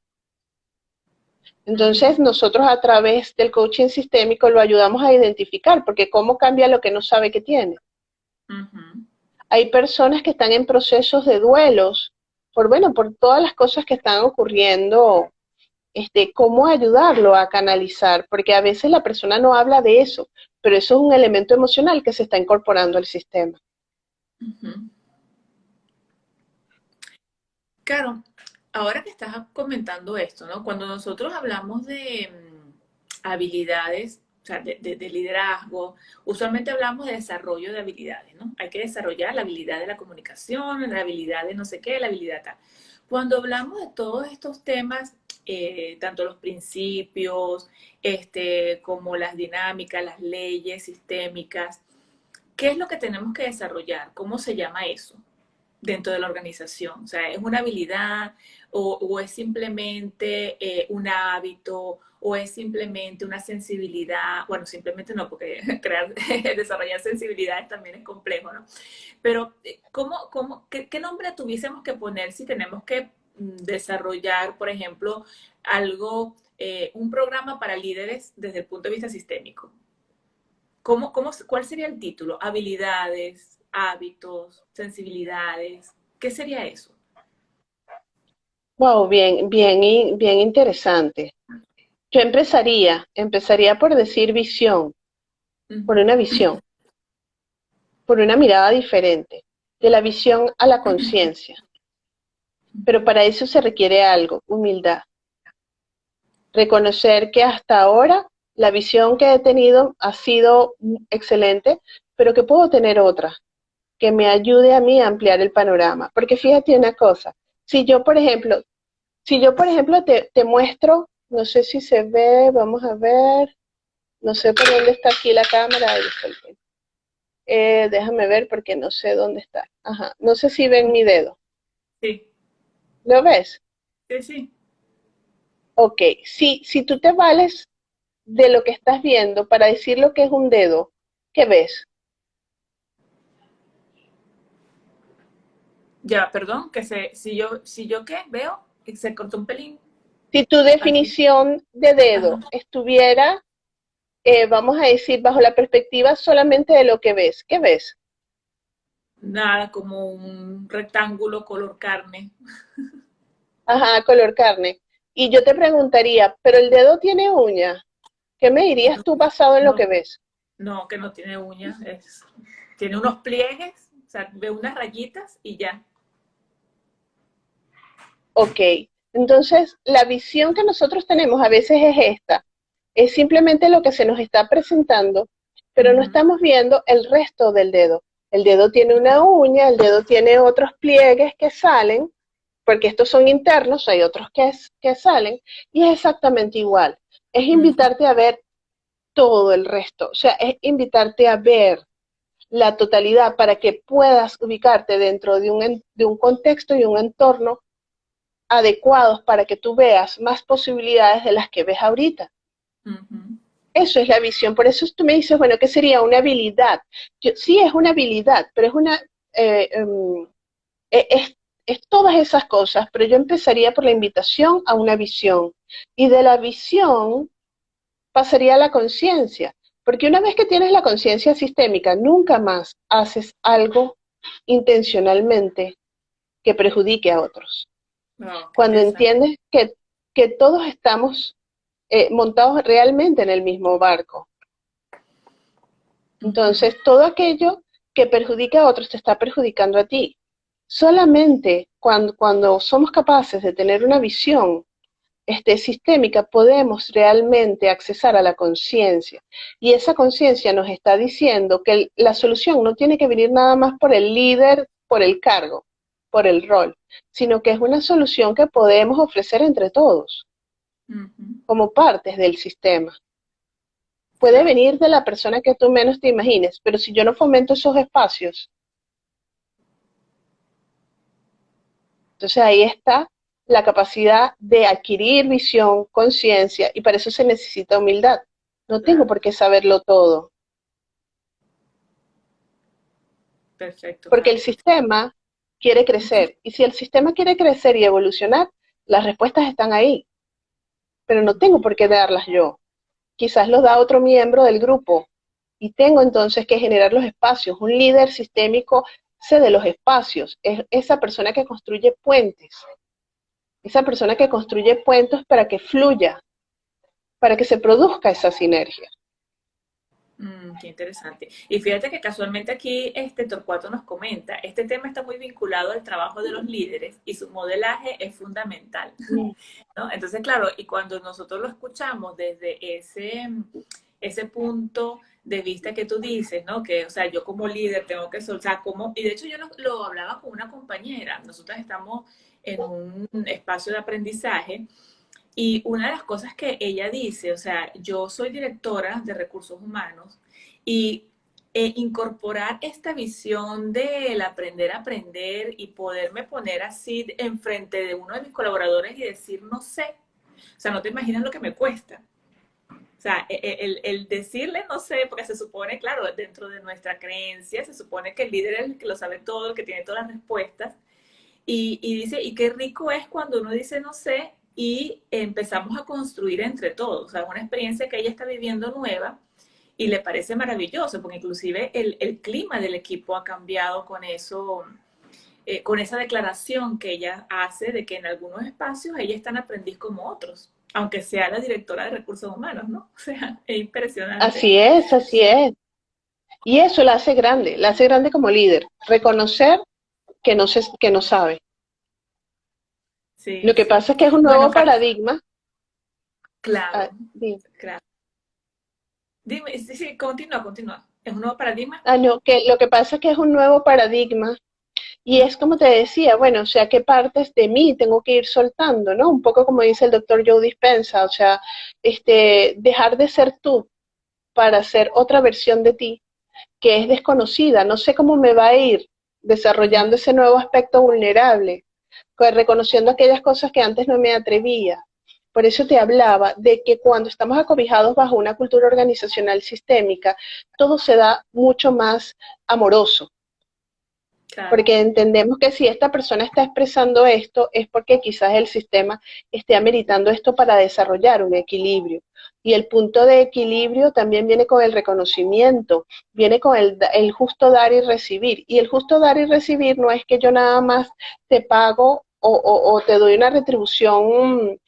Entonces, nosotros a través del coaching sistémico lo ayudamos a identificar, porque cómo cambia lo que no sabe que tiene. Hay personas que están en procesos de duelos por, bueno, por todas las cosas que están ocurriendo, cómo ayudarlo a canalizar, porque a veces la persona no habla de eso, pero eso es un elemento emocional que se está incorporando al sistema. Ujú. Claro, ahora que estás comentando esto, ¿no? Cuando nosotros hablamos de habilidades, o sea, de liderazgo, usualmente hablamos de desarrollo de habilidades, ¿no? Hay que desarrollar la habilidad de la comunicación, la habilidad de no sé qué, la habilidad tal. Cuando hablamos de todos estos temas, tanto los principios, como las dinámicas, las leyes sistémicas, ¿qué es lo que tenemos que desarrollar? ¿Cómo se llama eso dentro de la organización? O sea, ¿es una habilidad o es simplemente un hábito o es simplemente una sensibilidad? Bueno, simplemente no, porque desarrollar sensibilidades también es complejo, ¿no? Pero, qué nombre tuviésemos que poner si tenemos que desarrollar, por ejemplo, algo, un programa para líderes desde el punto de vista sistémico? ¿Cuál sería el título? Habilidades, hábitos, sensibilidades. ¿Qué sería eso? Wow, bien, bien, bien interesante. Yo empezaría por decir visión, por Ujú. una visión, por una mirada diferente, de la visión a la conciencia. Pero para eso se requiere algo, humildad. Reconocer que hasta ahora la visión que he tenido ha sido excelente, pero que puedo tener otra, que me ayude a mí a ampliar el panorama. Porque fíjate una cosa, si yo, por ejemplo, te muestro, no sé si se ve, vamos a ver, no sé por dónde está aquí la cámara, ahí está el tema. Déjame ver porque no sé dónde está. Ajá, no sé si ven mi dedo. Sí, ¿Lo ves? sí, sí. Ok, si tú te vales de lo que estás viendo para decir lo que es un dedo, ¿qué ves? Ya, perdón, si yo qué veo, que se cortó un pelín Si tu aquí. definición de Ajá. dedo estuviera, vamos a decir, bajo la perspectiva solamente de lo que ves, ¿qué ves? Nada, como un rectángulo color carne. Ajá, color carne. Y yo te preguntaría, ¿pero el dedo tiene uña? ¿Qué me dirías No, tú basado en lo que no, ves? no, que no tiene uñas. Tiene unos pliegues, o sea, ve unas rayitas y ya. Ok, entonces la visión que nosotros tenemos a veces es esta, es simplemente lo que se nos está presentando, pero no Ujú. estamos viendo el resto del dedo. El dedo tiene una uña, el dedo tiene otros pliegues que salen, porque estos son internos, hay otros que salen, y es exactamente igual. Es Ujú. invitarte a ver todo el resto, o sea, es invitarte a ver la totalidad para que puedas ubicarte dentro de un contexto y un entorno adecuados para que tú veas más posibilidades de las que ves ahorita. Ujú. Eso es la visión. Por eso tú me dices, bueno, ¿qué sería una habilidad? Sí, es una habilidad, pero es una, eh, um, es, es todas esas cosas, pero yo empezaría por la invitación a una visión. Y de la visión pasaría a la conciencia. Porque una vez que tienes la conciencia sistémica, nunca más haces algo intencionalmente que perjudique a otros. Wow, qué Cuando interesante. entiendes que todos estamos montados realmente en el mismo barco. Ujú. Entonces, todo aquello que perjudica a otros te está perjudicando a ti. Solamente cuando somos capaces de tener una visión sistémica, podemos realmente accesar a la conciencia. Y esa conciencia nos está diciendo que la solución no tiene que venir nada más por el líder, por el cargo, por el rol, sino que es una solución que podemos ofrecer entre todos, Ujú. como partes del sistema. Puede Claro. venir de la persona que tú menos te imagines, pero si yo no fomento esos espacios, entonces ahí está la capacidad de adquirir visión, conciencia, y para eso se necesita humildad. No tengo Claro. por qué saberlo todo, Perfecto, porque el Carlos. sistema quiere crecer, y si el sistema quiere crecer y evolucionar, las respuestas están ahí, pero no tengo Ujú. por qué darlas yo. Quizás los da otro miembro del grupo, y tengo entonces que generar los espacios. Un líder sistémico de los espacios, es esa persona que construye puentes, esa persona que construye puentes para que fluya, para que se produzca esa sinergia. Qué interesante. Y fíjate que casualmente aquí Torcuato nos comenta, este tema está muy vinculado al trabajo de los líderes y su modelaje es fundamental, ¿no? Entonces, claro, y cuando nosotros lo escuchamos desde ese punto de vista que tú dices, ¿no? Que, o sea, yo como líder tengo que soltar, como, y de hecho yo lo hablaba con una compañera, nosotros estamos en un espacio de aprendizaje y una de las cosas que ella dice, o sea, yo soy directora de recursos humanos y incorporar esta visión del aprender a aprender y poderme poner así enfrente de uno de mis colaboradores y decir, no sé, o sea, no te imaginas lo que me cuesta. O sea, el decirle no sé, porque se supone, claro, dentro de nuestra creencia, se supone que el líder es el que lo sabe todo, el que tiene todas las respuestas, y dice, y qué rico es cuando uno dice no sé y empezamos a construir entre todos. O sea, una experiencia que ella está viviendo nueva y le parece maravilloso, porque inclusive el clima del equipo ha cambiado con eso, con esa declaración que ella hace de que en algunos espacios ella es tan aprendiz como otros, aunque sea la directora de recursos humanos, ¿no? O sea, es impresionante. Así es, así es. Y eso la hace grande como líder, reconocer que no sabe. Lo Sí, que sí. pasa es que es un Bueno, nuevo paradigma. claro, Sí. claro. Dime, sí, sí, continúa, continúa. ¿Es un nuevo paradigma? No, que lo que pasa es que es un nuevo paradigma y es como te decía, bueno, o sea, qué partes de mí tengo que ir soltando, ¿no? Un poco como dice el doctor Joe Dispenza, o sea, dejar de ser tú para ser otra versión de ti que es desconocida, no sé cómo me va a ir desarrollando ese nuevo aspecto vulnerable, pues reconociendo aquellas cosas que antes no me atrevía. Por eso te hablaba de que cuando estamos acobijados bajo una cultura organizacional sistémica, todo se da mucho más amoroso, Claro. porque entendemos que si esta persona está expresando esto es porque quizás el sistema esté ameritando esto para desarrollar un equilibrio. Y el punto de equilibrio también viene con el reconocimiento, viene con el justo dar y recibir. Y el justo dar y recibir no es que yo nada más te pago o te doy una retribución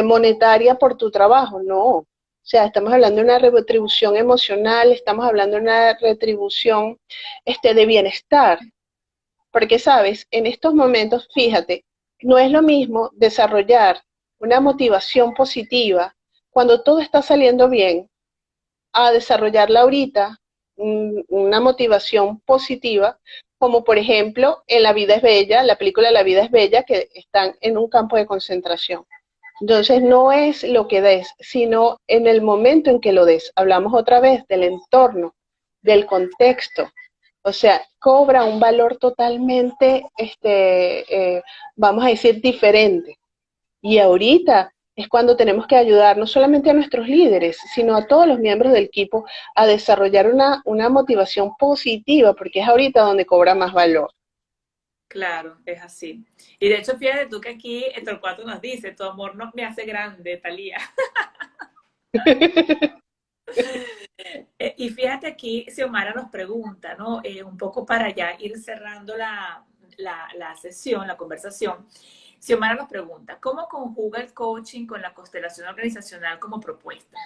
monetaria por tu trabajo, no. O sea, estamos hablando de una retribución emocional, estamos hablando de una retribución de bienestar. Porque, sabes, en estos momentos, fíjate, no es lo mismo desarrollar una motivación positiva cuando todo está saliendo bien a desarrollarla ahorita, una motivación positiva, como por ejemplo en La vida es bella, la película La vida es bella, que están en un campo de concentración. Entonces no es lo que des, sino en el momento en que lo des. Hablamos otra vez del entorno, del contexto. O sea, cobra un valor totalmente, vamos a decir, diferente. Y ahorita es cuando tenemos que ayudar no solamente a nuestros líderes, sino a todos los miembros del equipo a desarrollar una motivación positiva, porque es ahorita donde cobra más valor. Claro, es así. Y de hecho, fíjate tú que aquí el Torcuato nos dice, tu amor no me hace grande, Talía. Y fíjate aquí, Xiomara nos pregunta, ¿no? Un poco para ya ir cerrando la sesión, la conversación. Xiomara nos pregunta, ¿cómo conjuga el coaching con la constelación organizacional como propuesta?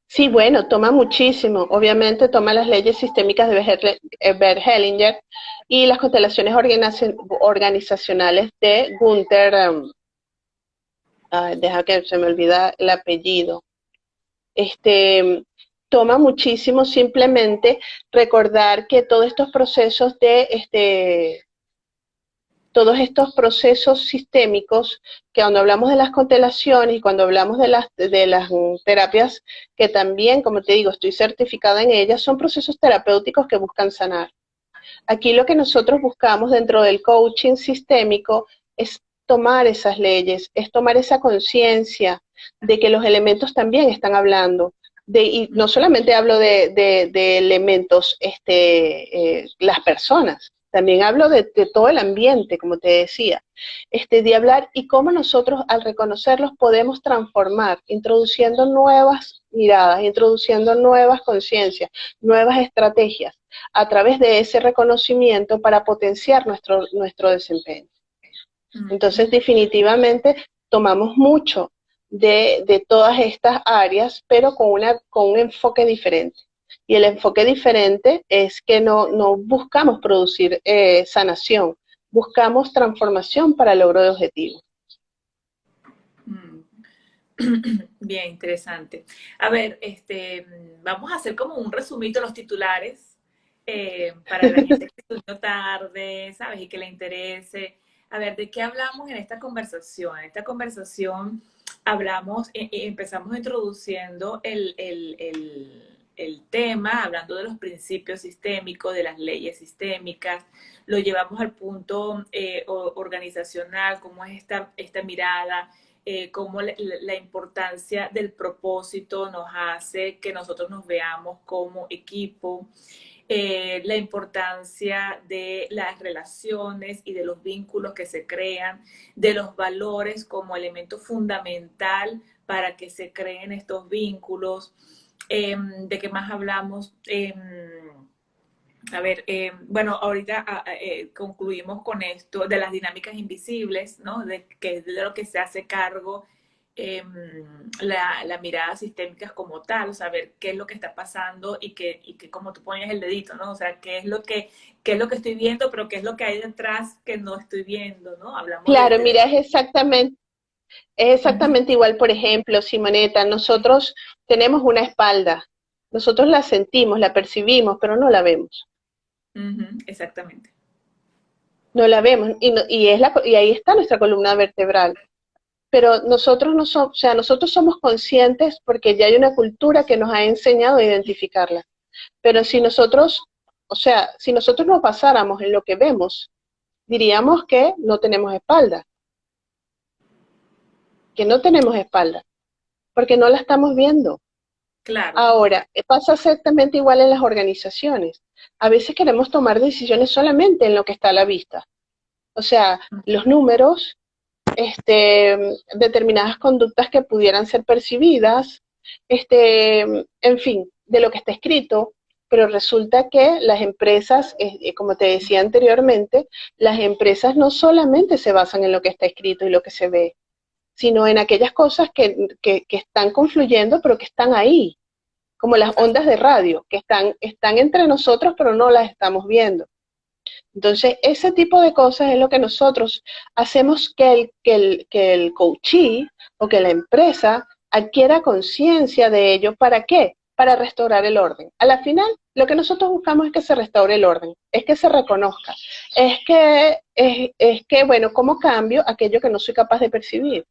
Sí, bueno, toma muchísimo. Obviamente toma las leyes sistémicas de Bert Hellinger y las constelaciones organizacionales de Gunther, deja que se me olvida el apellido. Este, toma muchísimo simplemente recordar que todos estos procesos todos estos procesos sistémicos, que cuando hablamos de las constelaciones y cuando hablamos de las terapias, que también, como te digo, estoy certificada en ellas, son procesos terapéuticos que buscan sanar. Aquí lo que nosotros buscamos dentro del coaching sistémico es tomar esas leyes, es tomar esa conciencia de que los elementos también están hablando. Y no solamente hablo de elementos, las personas, también hablo de todo el ambiente, como te decía, de hablar y cómo nosotros al reconocerlos podemos transformar, introduciendo miradas, introduciendo nuevas conciencias, nuevas estrategias a través de ese reconocimiento para potenciar nuestro desempeño. Entonces, definitivamente, tomamos mucho de todas estas áreas, pero con un enfoque diferente. Y el enfoque diferente es que no buscamos producir sanación, buscamos transformación para el logro de objetivos. Bien, interesante. A ver, vamos a hacer como un resumito, los titulares, para la gente que estudió tarde, ¿sabes? Y que le interese. A ver, ¿de qué hablamos en esta conversación? En esta conversación hablamos, empezamos introduciendo el tema, hablando de los principios sistémicos, de las leyes sistémicas, lo llevamos al punto organizacional, cómo es esta mirada, cómo la importancia del propósito nos hace que nosotros nos veamos como equipo, la importancia de las relaciones y de los vínculos que se crean, de los valores como elemento fundamental para que se creen estos vínculos. ¿De qué más hablamos? A ver, bueno, ahorita concluimos con esto de las dinámicas invisibles, ¿no? De que es de lo que se hace cargo la mirada sistémica como tal, saber qué es lo que está pasando y que como tú pones el dedito, ¿no? O sea, qué es lo que estoy viendo, pero qué es lo que hay detrás que no estoy viendo, ¿no? Hablamos Claro, de mira, es exactamente igual, por ejemplo, Simoneta, nosotros tenemos una espalda, nosotros la sentimos, la percibimos, pero no la vemos. exactamente. No la vemos, y ahí está nuestra columna vertebral. Pero nosotros no somos, o sea, nosotros somos conscientes porque ya hay una cultura que nos ha enseñado a identificarla. Pero si nosotros, o sea, si nosotros nos basáramos en lo que vemos, diríamos que no tenemos espalda, que no tenemos espalda, porque no la estamos viendo. Claro. Ahora, pasa exactamente igual en las organizaciones. A veces queremos tomar decisiones solamente en lo que está a la vista. O sea, los números, determinadas conductas que pudieran ser percibidas, en fin, de lo que está escrito, pero resulta que las empresas, como te decía anteriormente, las empresas no solamente se basan en lo que está escrito y lo que se ve, sino en aquellas cosas que están confluyendo, pero que están ahí, como las ondas de radio, que están entre nosotros, pero no las estamos viendo. Entonces, ese tipo de cosas es lo que nosotros hacemos que el coachee o que la empresa adquiera conciencia de ello. ¿Para qué? Para restaurar el orden. A la final, lo que nosotros buscamos es que se restaure el orden, es que se reconozca, es que bueno, ¿cómo cambio aquello que no soy capaz de percibir?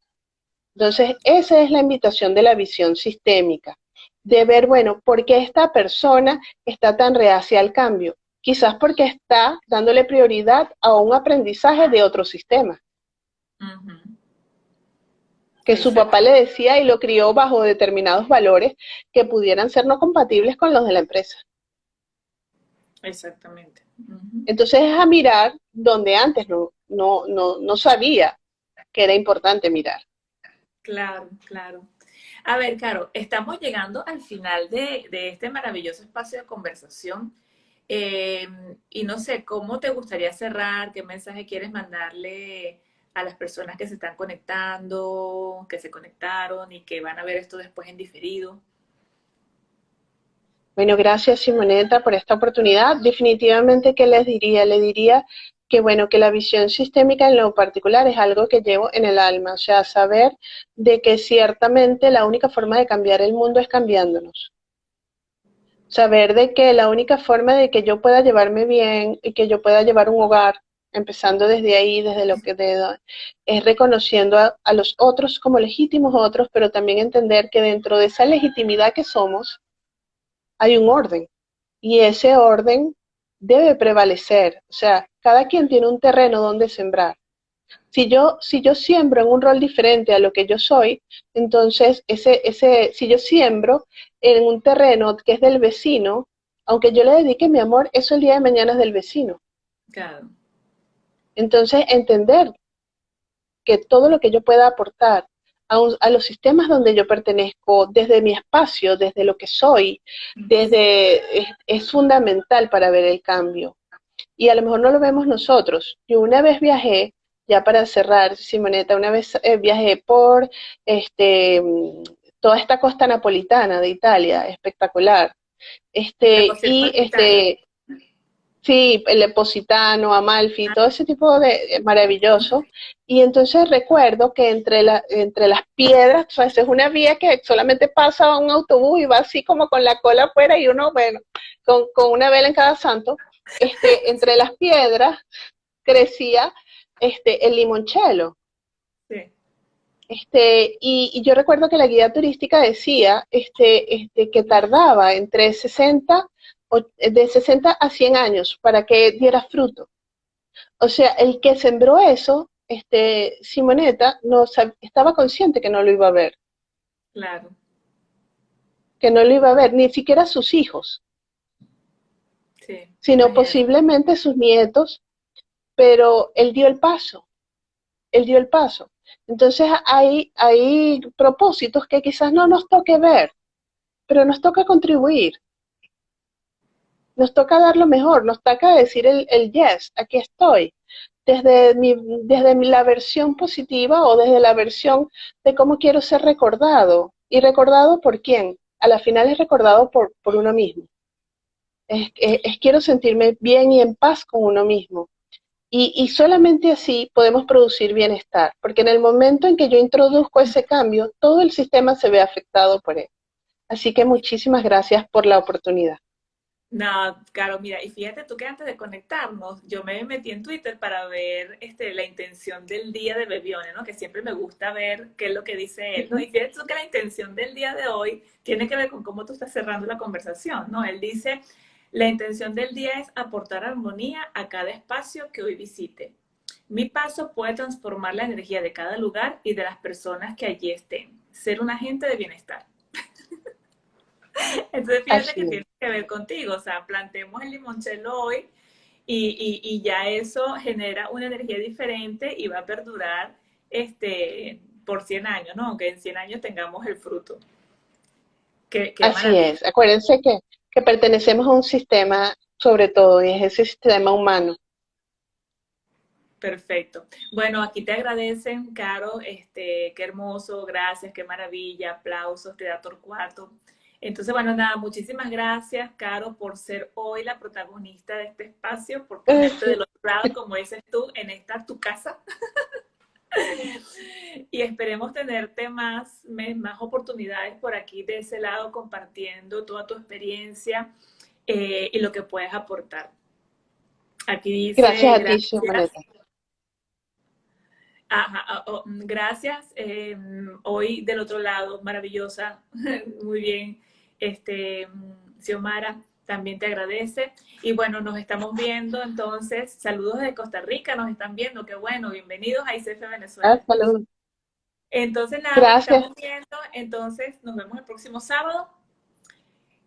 Entonces, esa es la invitación de la visión sistémica, de ver, bueno, ¿por qué esta persona está tan reacia al cambio? Quizás porque está dándole prioridad a un aprendizaje de otro sistema. Que su papá le decía y lo crió bajo determinados valores que pudieran ser no compatibles con los de la empresa. Exactamente. Entonces es a mirar donde antes no sabía que era importante mirar. Claro, claro. A ver, Caro, estamos llegando al final de este maravilloso espacio de conversación. Y no sé, ¿cómo te gustaría cerrar? ¿Qué mensaje quieres mandarle a las personas que se están conectando, que se conectaron y que van a ver esto después en diferido? Bueno, gracias Simoneta por esta oportunidad. Definitivamente, ¿qué les diría? Le diría que bueno, que la visión sistémica en lo particular es algo que llevo en el alma, o sea, saber de que ciertamente la única forma de cambiar el mundo es cambiándonos. Saber de que la única forma de que yo pueda llevarme bien y que yo pueda llevar un hogar, empezando desde ahí, desde lo que es reconociendo a los otros como legítimos otros, pero también entender que dentro de esa legitimidad que somos, hay un orden y ese orden debe prevalecer. O sea, cada quien tiene un terreno donde sembrar. Si yo siembro en un rol diferente a lo que yo soy, entonces si yo siembro en un terreno que es del vecino, aunque yo le dedique mi amor, eso el día de mañana es del vecino. Claro. Entonces, entender que todo lo que yo pueda aportar a los sistemas donde yo pertenezco, desde mi espacio, desde lo que soy, es fundamental para ver el cambio. Y a lo mejor no lo vemos nosotros. Yo una vez viajé, ya para cerrar, Simoneta, una vez viajé por este, toda esta costa napolitana de Italia, espectacular. La cocina Y napolitana. sí, el Positano, Amalfi, todo ese tipo de maravilloso. Y entonces recuerdo que entre las piedras, o sea, esa es una vía que solamente pasa un autobús y va así como con la cola afuera y uno, bueno, con una vela en cada santo. Entre las piedras crecía el limonchelo. Sí, Y yo recuerdo que la guía turística decía que tardaba entre 60, de 60 a 100 años para que diera fruto. O sea, el que sembró eso, Simoneta, estaba consciente que no lo iba a ver, claro. que no lo iba a ver, ni siquiera sus hijos, Sí, sino imagínate. posiblemente sus nietos, pero él dio el paso, él dio el paso. Entonces hay propósitos que quizás no nos toque ver, pero nos toca contribuir, nos toca dar lo mejor, nos toca decir el yes, aquí estoy, la versión positiva o desde la versión de cómo quiero ser recordado. ¿Y recordado por quién? A la final es recordado por uno mismo. Quiero sentirme bien y en paz con uno mismo. Y solamente así podemos producir bienestar, porque en el momento en que yo introduzco ese cambio, todo el sistema se ve afectado por él. Así que muchísimas gracias por la oportunidad. No, claro, mira, y fíjate tú que antes de conectarnos, yo me metí en Twitter para ver la intención del día de Bebione, ¿no? Que siempre me gusta ver qué es lo que dice él, ¿no? Y fíjate tú que la intención del día de hoy tiene que ver con cómo tú estás cerrando la conversación, ¿no? Él dice, la intención del día es aportar armonía a cada espacio que hoy visite. Mi paso puede transformar la energía de cada lugar y de las personas que allí estén. Ser un agente de bienestar. Entonces, fíjate Así que es. tiene que ver contigo, o sea, plantemos el limonchelo hoy y ya eso genera una energía diferente y va a perdurar por 100 años, ¿no? Aunque en 100 años tengamos el fruto. Qué Así maravilla. es. Acuérdense que pertenecemos a un sistema, sobre todo, y es ese sistema humano. Perfecto. Bueno, aquí te agradecen, Caro, qué hermoso, gracias, qué maravilla, aplausos, te da Torcuato. Entonces, bueno, nada, muchísimas gracias, Caro, por ser hoy la protagonista de este espacio, por ponerte del otro lado, como dices tú, en esta tu casa. Y esperemos tenerte más oportunidades por aquí de ese lado, compartiendo toda tu experiencia y lo que puedes aportar. Aquí Gracias dice, a ti, gracias. Xiomara. Ajá, gracias. Hoy del otro lado, maravillosa, muy bien. Xiomara también te agradece. Y bueno, nos estamos viendo entonces. Saludos de Costa Rica, nos están viendo, qué bueno. Bienvenidos a ICF Venezuela. Hasta luego. Entonces, nada, nos Gracias. estamos viendo. Entonces, nos vemos el próximo sábado.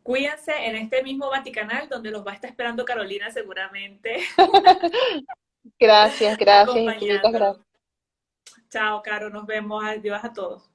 Cuídense en este mismo Vaticanal, donde los va a estar esperando Carolina seguramente, Gracias, gracias, infinitas acompañándolos. gracias. Chao, Caro, nos vemos. Adiós a todos.